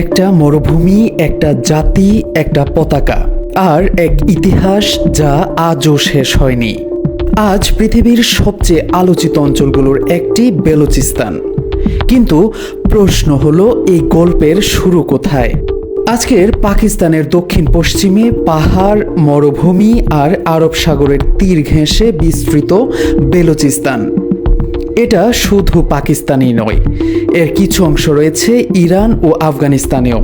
একটা মরুভূমি, একটা জাতি, একটা পতাকা আর এক ইতিহাস যা আজও শেষ হয়নি। আজ পৃথিবীর সবচেয়ে আলোচিত অঞ্চলগুলোর একটি বেলুচিস্তান। কিন্তু প্রশ্ন হলো, এই গল্পের শুরু কোথায়? আজকের পাকিস্তানের দক্ষিণ পশ্চিমে পাহাড়, মরুভূমি আর আরব সাগরের তীর ঘেঁষে বিস্তৃত বেলুচিস্তান। এটা শুধু পাকিস্তানই নয়, এর কিছু অংশ রয়েছে ইরান ও আফগানিস্তানেও।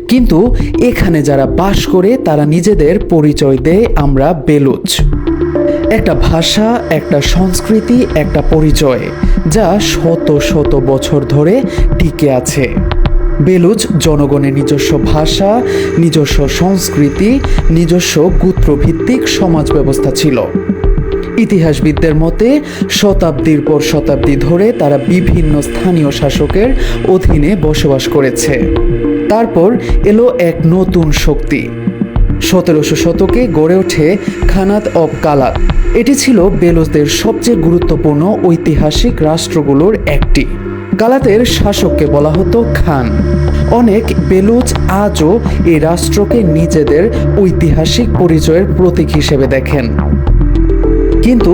কিন্তু এখানে যারা বাস করে তারা নিজেদের পরিচয় দেয় আমরা বেলুচ। একটা ভাষা, একটা সংস্কৃতি, একটা পরিচয় যা শত শত বছর ধরে টিকে আছে। বেলুচ জনগণের নিজস্ব ভাষা, নিজস্ব সংস্কৃতি, নিজস্ব গোত্রভিত্তিক সমাজ ব্যবস্থা ছিল। ইতিহাসবিদদের মতে শতাব্দীর পর শতাব্দী ধরে তারা বিভিন্ন স্থানীয় শাসকের অধীনে বসবাস করেছে। তারপর এলো এক নতুন শক্তি। 1700 শতকে গড়ে ওঠে খানাত অব কালাত। এটি ছিল বেলুচদের সবচেয়ে গুরুত্বপূর্ণ ঐতিহাসিক রাষ্ট্রগুলোর একটি। কালাতের শাসককে বলা হতো খান। অনেক বেলুচ আজও এই রাষ্ট্রকে নিজেদের ঐতিহাসিক পরিচয়ের প্রতীক হিসেবে দেখেন। কিন্তু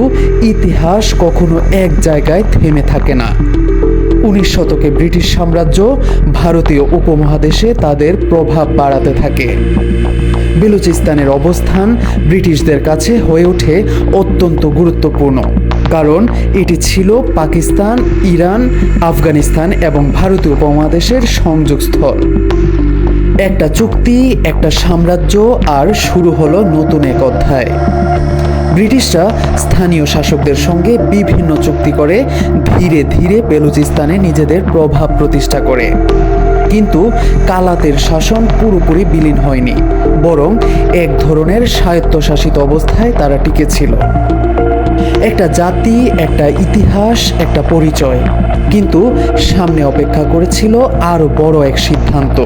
ইতিহাস কখনো এক জায়গায় থেমে থাকে না। 19 শতকে ব্রিটিশ সাম্রাজ্য ভারতীয় উপমহাদেশে তাদের প্রভাব বাড়াতে থাকে। বেলুচিস্তানের অবস্থান ব্রিটিশদের কাছে হয়ে ওঠে অত্যন্ত গুরুত্বপূর্ণ, কারণ এটি ছিল পাকিস্তান, ইরান, আফগানিস্তান এবং ভারতীয় উপমহাদেশের সংযোগস্থল। একটা চুক্তি, একটা সাম্রাজ্য, আর শুরু হলো নতুন এক অধ্যায়। ব্রিটিশরা স্থানীয় শাসকদের সঙ্গে বিভিন্ন চুক্তি করে ধীরে ধীরে বেলুচিস্তানে নিজেদের প্রভাব প্রতিষ্ঠা করে। কিন্তু কালাতের শাসন পুরোপুরি বিলীন হয়নি, বরং এক ধরনের স্বায়ত্তশাসিত অবস্থায় তারা টিকে ছিল। একটা জাতি, একটা ইতিহাস, একটা পরিচয়। কিন্তু সামনে অপেক্ষা করেছিল আরও বড় এক সিদ্ধান্ত।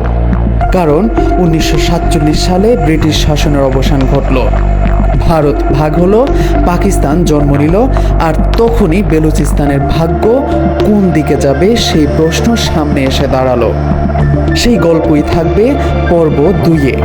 কারণ 1947 সালে ব্রিটিশ শাসনের অবসান ঘটল। ভারত ভাগ হলো, পাকিস্তান জন্ম নিল, আর তখনই বেলুচিস্তানের ভাগ্য কোন দিকে যাবে সেই প্রশ্ন সামনে এসে দাঁড়ালো। সেই গল্পই থাকবে পর্ব 2-এ।